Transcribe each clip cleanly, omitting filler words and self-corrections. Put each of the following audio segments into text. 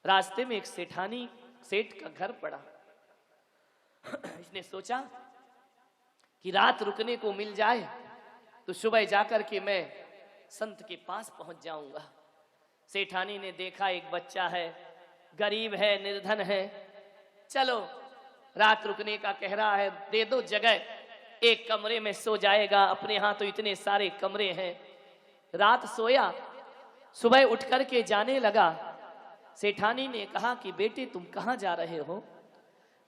रास्ते में एक सेठ का घर पड़ा। इसने सोचा कि रात रुकने को मिल जाए तो सुबह जाकर के मैं संत के पास पहुंच जाऊंगा। सेठानी ने देखा एक बच्चा है, गरीब है, निर्धन है, चलो रात रुकने का कह रहा है, दे दो जगह, एक कमरे में सो जाएगा, अपने यहाँ तो इतने सारे कमरे हैं। रात सोया, सुबह उठ कर के जाने लगा। सेठानी ने कहा कि बेटे तुम कहाँ जा रहे हो?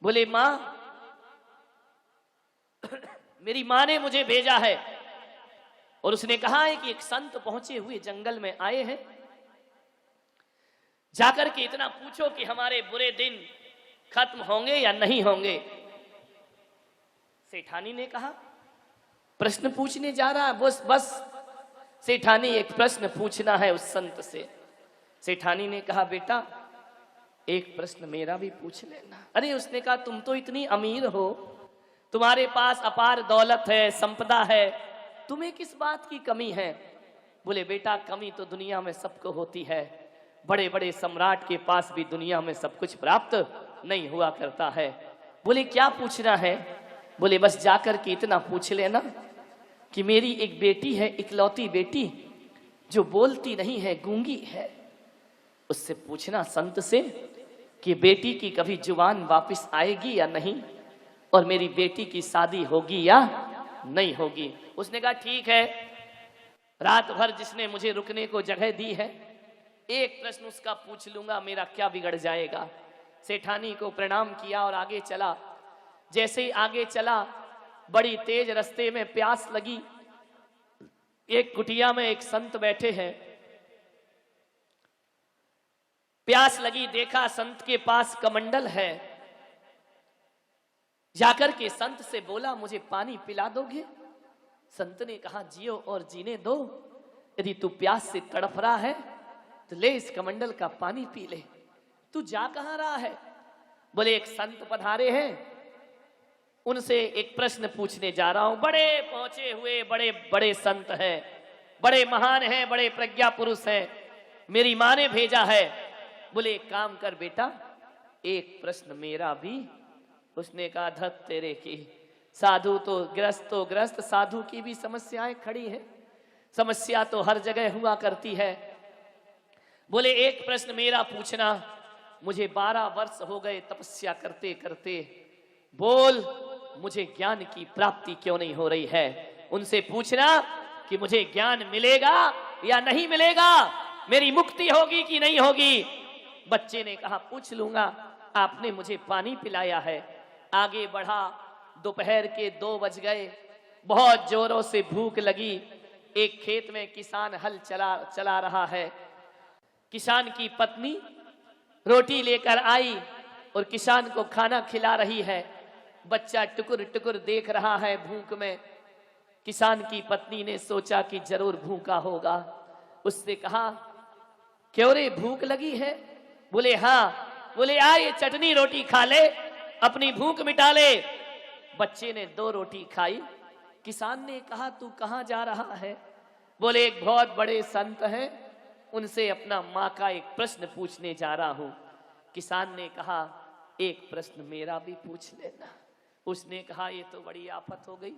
बोले माँ, मेरी माँ ने मुझे भेजा है और उसने कहा है कि एक संत पहुंचे हुए जंगल में आए हैं, जाकर के इतना पूछो कि हमारे बुरे दिन खत्म होंगे या नहीं होंगे। सेठानी ने कहा प्रश्न पूछने जा रहा है, बस सेठानी एक प्रश्न पूछना है उस संत से। सेठानी ने कहा बेटा एक प्रश्न मेरा भी पूछ लेना। अरे उसने कहा तुम तो इतनी अमीर हो, तुम्हारे पास अपार दौलत है, संपदा है, तुम्हें किस बात की कमी है? बोले बेटा कमी तो दुनिया में सबको होती है, बड़े बड़े सम्राट के पास भी दुनिया में सब कुछ प्राप्त नहीं हुआ करता है। बोले क्या पूछना है? बोले बस जाकर के इतना पूछ लेना कि मेरी एक बेटी है, इकलौती बेटी, जो बोलती नहीं है, गूंगी है, उससे पूछना संत से कि बेटी की कभी जुबान वापस आएगी या नहीं, और मेरी बेटी की शादी होगी या नहीं होगी। उसने कहा ठीक है, रात भर जिसने मुझे रुकने को जगह दी है, एक प्रश्न उसका पूछ लूंगा, मेरा क्या बिगड़ जाएगा। सेठानी को प्रणाम किया और आगे चला। जैसे ही आगे चला, बड़ी तेज रास्ते में प्यास लगी। एक कुटिया में एक संत बैठे हैं, प्यास लगी, देखा संत के पास कमंडल है, जाकर के संत से बोला मुझे पानी पिला दोगे? संत ने कहा जियो और जीने दो, यदि तू प्यास से तड़प रहा है तो ले इस कमंडल का पानी पी ले। तू जा कहां रहा है? बोले एक संत पधारे हैं, उनसे एक प्रश्न पूछने जा रहा हूं। बड़े पहुंचे हुए बड़े बड़े संत हैं, बड़े महान हैं, बड़े प्रज्ञा पुरुष हैं, मेरी मां ने भेजा है। बोले एक काम कर बेटा, एक प्रश्न मेरा भी। उसने कहा धत तेरे की, साधु तो ग्रस्त, साधु की भी समस्याएं खड़ी है, समस्या तो हर जगह हुआ करती है। बोले एक प्रश्न मेरा पूछना, मुझे 12 वर्ष हो गए तपस्या करते करते, बोल मुझे ज्ञान की प्राप्ति क्यों नहीं हो रही है? उनसे पूछना कि मुझे ज्ञान मिलेगा या नहीं मिलेगा, मेरी मुक्ति होगी कि नहीं होगी। बच्चे ने कहा पूछ लूंगा, आपने मुझे पानी पिलाया है। आगे बढ़ा, दोपहर के 2 बज गए, बहुत जोरों से भूख लगी। एक खेत में किसान हल चला रहा है। किसान की पत्नी रोटी लेकर आई और किसान को खाना खिला रही है। बच्चा टुकुर टुकुर देख रहा है भूख में। किसान की पत्नी ने सोचा कि जरूर भूखा होगा। उससे कहा क्यों रे, भूख लगी है? बोले हाँ। बोले आ ये चटनी रोटी खा ले, अपनी भूख मिटा ले। बच्चे ने 2 रोटी खाई। किसान ने कहा तू कहां जा रहा है? बोले एक बहुत बड़े संत हैं, उनसे अपना माँ का एक प्रश्न पूछने जा रहा हूं। किसान ने कहा एक प्रश्न मेरा भी पूछ लेना। उसने कहा ये तो बड़ी आफत हो गई,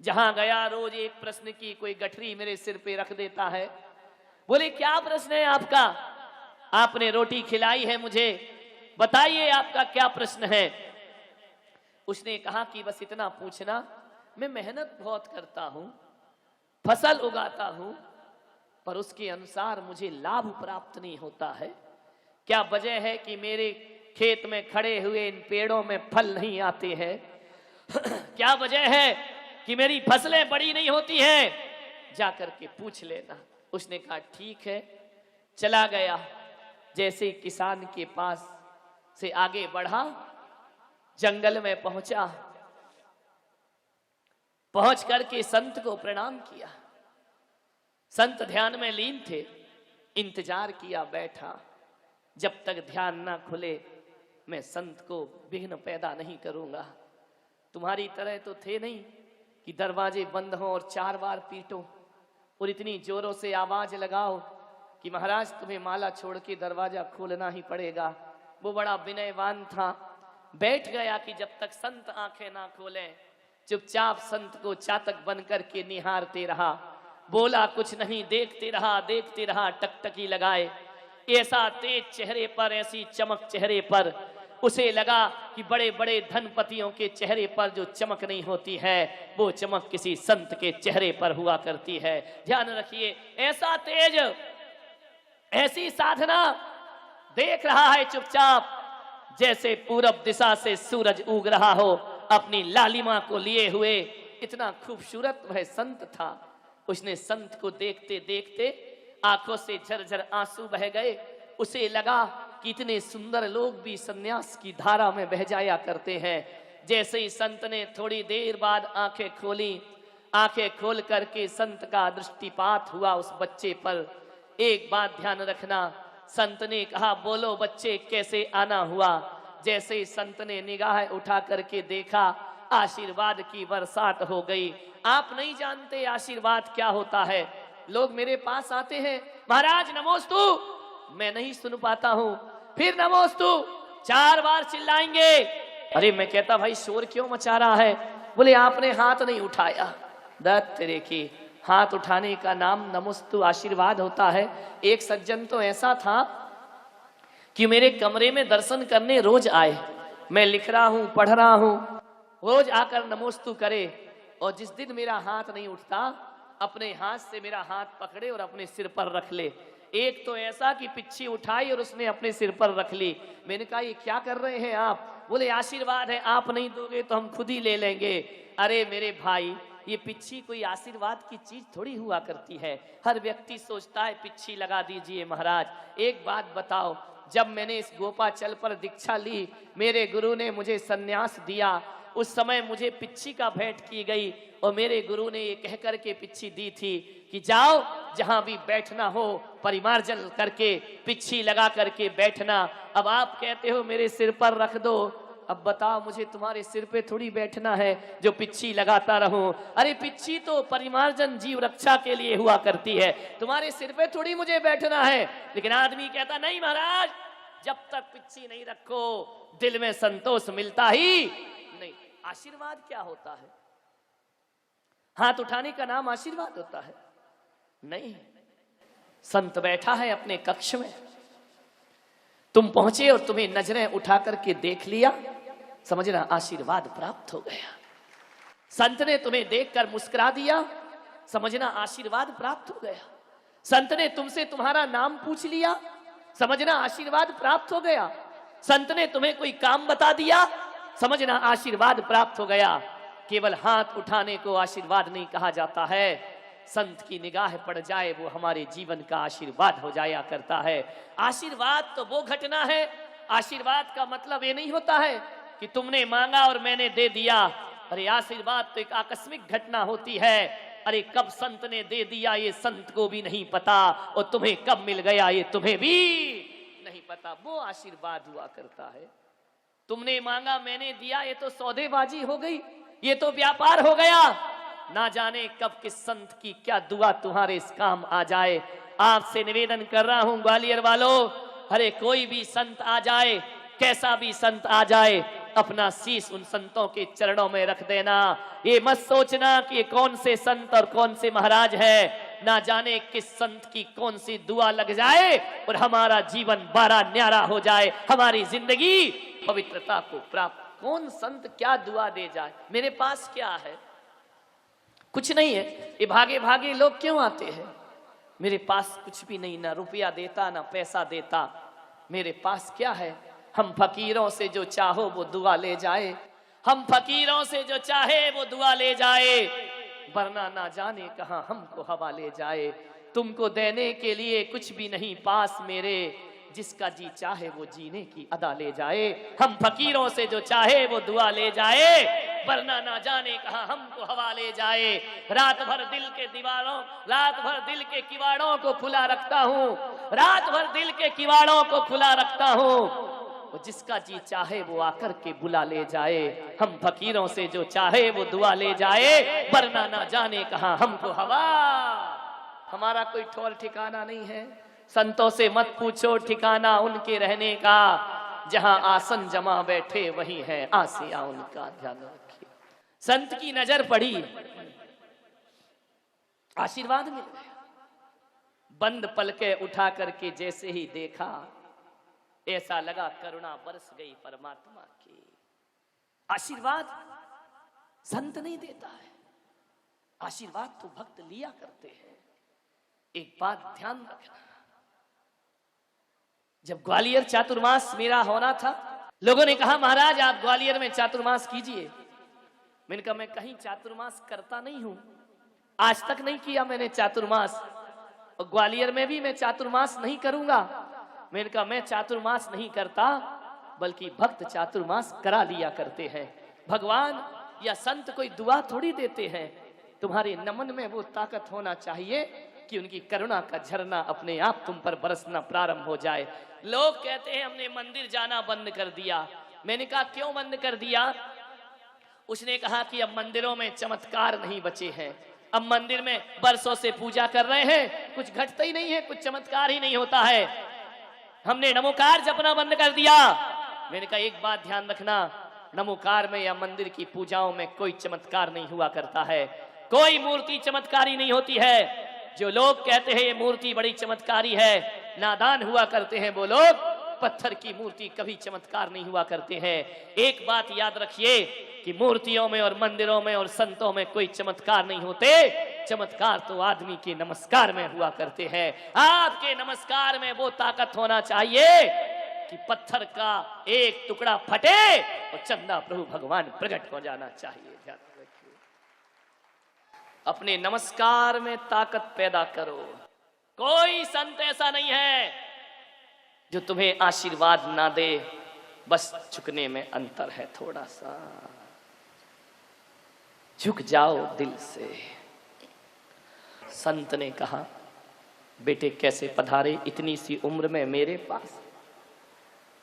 जहां गया रोज एक प्रश्न की कोई गठरी मेरे सिर पे रख देता है। बोले क्या प्रश्न है आपका? आपने रोटी खिलाई है मुझे, बताइए आपका क्या प्रश्न है? उसने कहा कि बस इतना पूछना, मैं मेहनत बहुत करता हूं, फसल उगाता हूं, पर उसके अनुसार मुझे लाभ प्राप्त नहीं होता है। क्या वजह है कि मेरे खेत में खड़े हुए इन पेड़ों में फल नहीं आते हैं? क्या वजह है कि मेरी फसलें बड़ी नहीं होती हैं? जाकर के पूछ लेना। उसने कहा ठीक है। चला गया। जैसे किसान के पास से आगे बढ़ा, जंगल में पहुंचा, पहुंच करके संत को प्रणाम किया। संत ध्यान में लीन थे। इंतजार किया, बैठा। जब तक ध्यान ना खुले मैं संत को विघ्न पैदा नहीं करूंगा। तुम्हारी तरह तो थे नहीं कि दरवाजे बंद हों और 4 बार पीटो और इतनी जोरों से आवाज लगाओ कि महाराज तुम्हें माला छोड़ के दरवाजा खोलना ही पड़ेगा। वो बड़ा विनयवान था, बैठ गया कि जब तक संत आंखें ना खोले। चुपचाप संत को चातक बन करके निहारते रहा, बोला कुछ नहीं, देखते रहा, टकटकी लगाए। ऐसा तेज चेहरे पर, ऐसी चमक चेहरे पर, उसे लगा कि बड़े बड़े धनपतियों के चेहरे पर जो चमक नहीं होती है वो चमक किसी संत के चेहरे पर हुआ करती है। ध्यान रखिए, ऐसा तेज, ऐसी साधना, देख रहा है चुपचाप जैसे पूरब दिशा से सूरज उग रहा हो अपनी लालिमा को लिए हुए। इतना खूबसूरत वह संत था। उसने संत को देखते देखते आंखों से झरझर आंसू बह गए। उसे लगा कि इतने सुंदर लोग भी सन्यास की धारा में बह जाया करते हैं। जैसे ही संत ने थोड़ी देर बाद आंखें खोली, आंखें खोल करके संत का दृष्टिपात हुआ उस बच्चे पर। एक बात ध्यान रखना, संत ने कहा बोलो बच्चे कैसे आना हुआ। जैसे ही संत ने निगाह उठा करके देखा, आशीर्वाद की बरसात हो गई। आप नहीं जानते आशीर्वाद क्या होता है। लोग मेरे पास आते हैं, महाराज नमोस्तु, मैं नहीं सुन पाता हूं, फिर नमोस्तु 4 बार चिल्लाएंगे। अरे मैं कहता भाई शोर क्यों मचा रहा है? बोले आपने हाथ नहीं उठाया। दत्त तेरे की, हाथ उठाने का नाम नमोस्तु आशीर्वाद होता है। एक सज्जन तो ऐसा था कि मेरे कमरे में दर्शन करने रोज आए। मैं लिख रहा हूं, पढ़ रहा हूं, रोज आकर नमोस्तु करे। और जिस दिन मेरा हाथ नहीं उठता, अपने हाथ से मेरा हाथ पकड़े और अपने सिर पर रख ले। एक तो ऐसा कि पिच्छी उठाई और उसने अपने सिर पर रख ली। मैंने कहा ये क्या कर रहे हैं आप? बोले आशीर्वाद है, आप नहीं दोगे तो हम खुद ही ले लेंगे। अरे मेरे भाई, ये पिच्छी कोई आशीर्वाद की चीज थोड़ी हुआ करती है। हर व्यक्ति सोचता है पिच्छी लगा दीजिए महाराज। एक बात बताओ, जब मैंने इस गोपाचल पर दीक्षा ली, मेरे गुरु ने मुझे सन्यास दिया, उस समय मुझे पिच्छी का भेंट की गई। और मेरे गुरु ने ये कह करके पिच्छी दी थी कि जाओ जहां भी बैठना हो परिमार्जन करके पिच्छी लगा करके बैठना। अब आप कहते हो मेरे सिर पर रख दो। अब बताओ मुझे तुम्हारे सिर पे थोड़ी बैठना है जो पिच्छी लगाता रहूं। अरे पिच्छी तो परिमार्जन जीव रक्षा के लिए हुआ करती है, तुम्हारे सिर पे थोड़ी मुझे बैठना है। लेकिन आदमी कहता नहीं महाराज, जब तक पिच्छी नहीं रखो दिल में संतोष मिलता ही नहीं। आशीर्वाद क्या होता है? हाथ उठाने का नाम आशीर्वाद होता है? नहीं। संत बैठा है अपने कक्ष में, तुम पहुंचे और तुम्हें नजरें उठा करके देख लिया, समझना आशीर्वाद प्राप्त हो गया। संत ने तुम्हें देखकर मुस्कुरा दिया, समझना आशीर्वाद प्राप्त हो गया। संत ने तुमसे तुम्हारा नाम पूछ लिया, समझना आशीर्वाद प्राप्त हो गया। संत ने तुम्हें कोई काम बता दिया, समझना आशीर्वाद प्राप्त हो गया। केवल हाथ उठाने को आशीर्वाद नहीं कहा जाता है। संत की निगाह पड़ जाए वो हमारे जीवन का आशीर्वाद हो जाया करता है। आशीर्वाद तो वो घटना है, आशीर्वाद का मतलब ये नहीं होता है कि तुमने मांगा और मैंने दे दिया। अरे आशीर्वाद तो एक आकस्मिक घटना होती है। अरे कब संत ने दे दिया ये संत को भी नहीं पता, और तुम्हें कब मिल गया ये तुम्हें भी नहीं पता। वो आशीर्वाद हुआ करता है। तुमने मांगा मैंने दिया, ये तो सौदेबाजी हो गई, ये तो व्यापार हो गया। ना जाने कब किस संत की क्या दुआ तुम्हारे इस काम आ जाए। आपसे निवेदन कर रहा हूं ग्वालियर वालों, अरे कोई भी संत आ जाए, कैसा भी संत आ जाए, अपना शीश उन संतों के चरणों में रख देना। ये मत सोचना कि कौन से संत और कौन से महाराज है। ना जाने किस संत की कौन सी दुआ लग जाए और हमारा जीवन बारा न्यारा हो जाए, हमारी जिंदगी पवित्रता को प्राप्त। कौन संत क्या दुआ दे जाए? मेरे पास क्या है? कुछ नहीं है। ये भागे भागे लोग क्यों आते हैं? मेरे पास कुछ भी नहीं, ना रुपया देता ना पैसा देता, मेरे पास क्या है? हम फकीरों से जो चाहो वो दुआ ले जाए, हम फकीरों से जो चाहे वो दुआ ले जाए, वरना ना जाने कहां हमको हवा ले जाए। तुमको देने के लिए कुछ भी नहीं पास मेरे, जिसका जी चाहे वो जीने की अदा ले जाए। हम फकीरों से जो चाहे वो दुआ ले जाए, वरना ना जाने कहां हमको हवा ले जाए। रात भर दिल के दीवारों, रात भर दिल के किवाड़ों को खुला रखता हूँ, रात भर दिल के किवाड़ों को खुला रखता हूँ। जिसका जी चाहे वो आकर के बुला ले जाए। हम फकीरों से जो चाहे वो दुआ ले जाए, वरना ना जाने कहां हमको हवा। हमारा कोई ठौर ठिकाना नहीं है, संतों से मत पूछो ठिकाना उनके रहने का, जहां आसन जमा बैठे वही है आसिया उनका, ध्यान रखिए। संत की नजर पड़ी, आशीर्वाद मिल गया। बंद पलके उठा करके जैसे ही देखा, ऐसा लगा करुणा बरस गई परमात्मा की। आशीर्वाद संत नहीं देता है, आशीर्वाद तो भक्त लिया करते हैं। एक बात ध्यान रखना, जब ग्वालियर चातुर्मास मेरा होना था, लोगों ने कहा महाराज आप ग्वालियर में चातुर्मास कीजिए। मैंने कहा मैं कहीं चातुर्मास करता नहीं हूं, आज तक नहीं किया मैंने चातुर्मास, और ग्वालियर में भी मैं चातुर्मास नहीं करूंगा। मैंने कहा मैं चातुर्मास नहीं करता, बल्कि भक्त चातुर्मास करा लिया करते हैं। भगवान या संत कोई दुआ थोड़ी देते हैं, तुम्हारे नमन में वो ताकत होना चाहिए कि उनकी करुणा का झरना अपने आप तुम पर बरसना प्रारंभ हो जाए। लोग कहते हैं हमने मंदिर जाना बंद कर दिया। मैंने कहा क्यों बंद कर दिया? उसने कहा कि अब मंदिरों में चमत्कार नहीं बचे हैं, अब मंदिर में बरसों से पूजा कर रहे हैं, कुछ घटता ही नहीं है, कुछ चमत्कार ही नहीं होता है, हमने नमोकार जपना बंद कर दिया। मैंने कहा एक बात ध्यान रखना, नमोकार में या मंदिर की पूजाओं में कोई चमत्कार नहीं हुआ करता है, कोई मूर्ति चमत्कारी नहीं होती है। जो लोग कहते हैं ये मूर्ति बड़ी चमत्कारी है, नादान हुआ करते हैं वो लोग। पत्थर की मूर्ति कभी चमत्कार नहीं हुआ करते हैं। एक बात याद रखिए कि मूर्तियों में और मंदिरों में और संतों में कोई चमत्कार नहीं होते, चमत्कार तो आदमी के नमस्कार में हुआ करते हैं। आपके नमस्कार में वो ताकत होना चाहिए कि पत्थर का एक टुकड़ा फटे और चंदा प्रभु भगवान प्रकट हो जाना चाहिए। ध्यान रखिए, अपने नमस्कार में ताकत पैदा करो। कोई संत ऐसा नहीं है जो तुम्हें आशीर्वाद ना दे, बस झुकने में अंतर है, थोड़ा सा झुक जाओ दिल से। संत ने कहा बेटे कैसे पधारे इतनी सी उम्र में मेरे पास?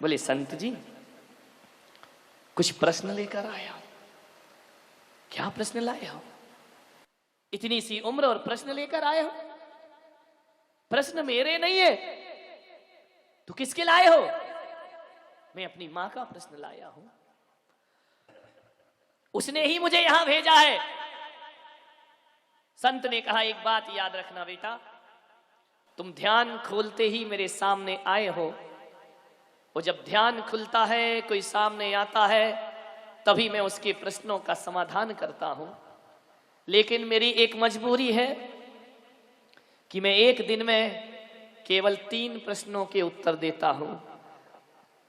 बोले संत जी कुछ प्रश्न लेकर आया। क्या प्रश्न लाए हो? इतनी सी उम्र और प्रश्न लेकर आए हो? प्रश्न मेरे नहीं है, तो किसके लाए हो? मैं अपनी मां का प्रश्न लाया हूं, उसने ही मुझे यहां भेजा है। संत ने कहा एक बात याद रखना बेटा, तुम ध्यान खोलते ही मेरे सामने आए हो, और जब ध्यान खुलता है कोई सामने आता है तभी मैं उसके प्रश्नों का समाधान करता हूं। लेकिन मेरी एक मजबूरी है कि मैं एक दिन में केवल 3 प्रश्नों के उत्तर देता हूं,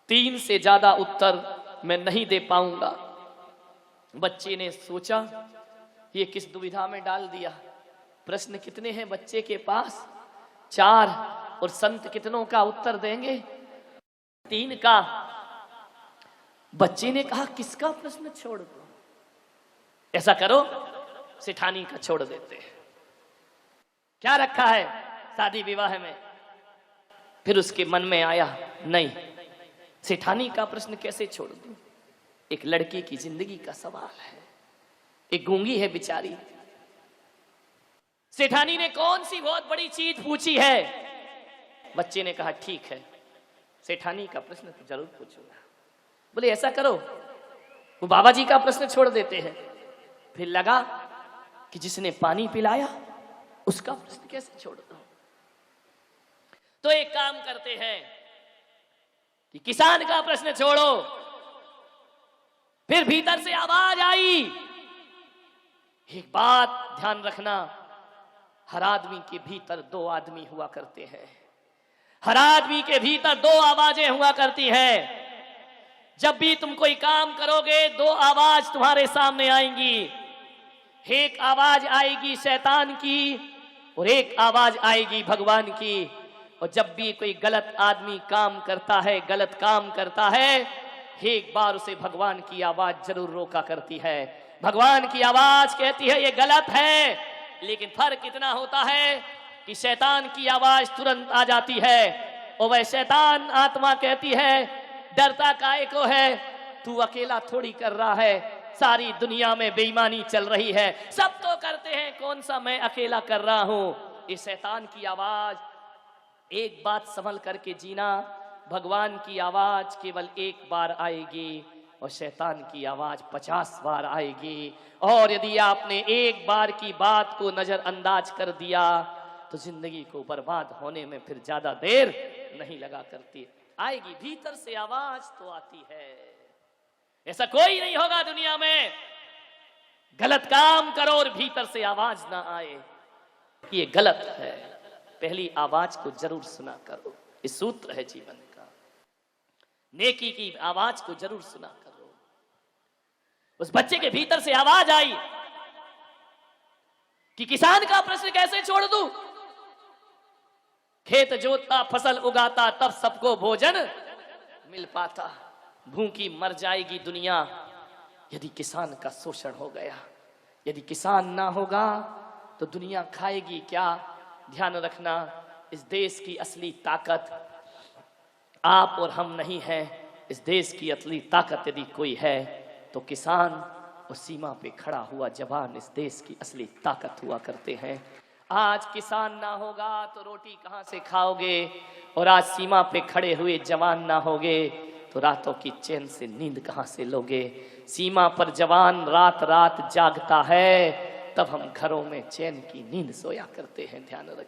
3 से ज्यादा उत्तर मैं नहीं दे पाऊंगा। बच्चे ने सोचा ये किस दुविधा में डाल दिया, प्रश्न कितने हैं बच्चे के पास? 4, और संत कितनों का उत्तर देंगे? 3 का। बच्चे ने कहा किसका प्रश्न छोड़ दो? ऐसा करो सेठानी का छोड़ देते हैं, क्या रखा है शादी विवाह में? फिर उसके मन में आया नहीं, सेठानी का प्रश्न कैसे छोड़ दूं, एक लड़की की जिंदगी का सवाल है, एक गूंगी है बेचारी, सेठानी ने कौन सी बहुत बड़ी चीज पूछी है? बच्चे ने कहा ठीक है सेठानी का प्रश्न तो जरूर पूछूंगा। बोले ऐसा करो वो बाबा जी का प्रश्न छोड़ देते हैं। फिर लगा कि जिसने पानी पिलाया उसका प्रश्न कैसे छोड़ दो। तो एक काम करते हैं कि किसान का प्रश्न छोड़ो। फिर भीतर से आवाज आई, एक बात ध्यान रखना, हर आदमी के भीतर 2 आदमी हुआ करते हैं, हर आदमी के भीतर 2 आवाजें हुआ करती हैं। जब भी तुम कोई काम करोगे 2 आवाज तुम्हारे सामने आएंगी, एक आवाज आएगी शैतान की और एक आवाज आएगी भगवान की। और जब भी कोई गलत आदमी काम करता है, गलत काम करता है, एक बार उसे भगवान की आवाज जरूर रोका करती है। भगवान की आवाज कहती है ये गलत है, लेकिन फर्क इतना होता है कि शैतान की आवाज तुरंत आ जाती है और वह शैतान आत्मा कहती है डरता काहे को है, तू अकेला थोड़ी कर रहा है, सारी दुनिया में बेईमानी चल रही है, सब तो करते हैं, कौन सा मैं अकेला कर रहा हूं। इस शैतान की आवाज एक बात संभल करके जीना, भगवान की आवाज केवल एक बार आएगी और शैतान की आवाज 50 बार आएगी। और यदि आपने एक बार की बात को नजरअंदाज कर दिया तो जिंदगी को बर्बाद होने में फिर ज्यादा देर नहीं लगा करती। आएगी, भीतर से आवाज तो आती है। ऐसा कोई नहीं होगा दुनिया में गलत काम करो और भीतर से आवाज ना आए, ये गलत है। पहली आवाज को जरूर सुना करो, ये सूत्र है जीवन का। नेकी की आवाज को जरूर सुना करो। उस बच्चे के भीतर से आवाज आई कि किसान का प्रश्न कैसे छोड़ दूं, खेत जोतता फसल उगाता तब सबको भोजन मिल पाता। भूखी मर जाएगी दुनिया यदि किसान का शोषण हो गया। यदि किसान ना होगा तो दुनिया खाएगी क्या। ध्यान रखना, इस देश की असली ताकत आप और हम नहीं है। इस देश की असली ताकत यदि कोई है तो किसान और सीमा पे खड़ा हुआ जवान इस देश की असली ताकत हुआ करते हैं। आज किसान ना होगा तो रोटी कहां से खाओगे, और आज सीमा पे खड़े हुए जवान ना होगे तो रातों की चैन से नींद कहां से लोगे। सीमा पर जवान रात रात जागता है, तब हम घरों में चैन की नींद सोया करते हैं। ध्यान रखें।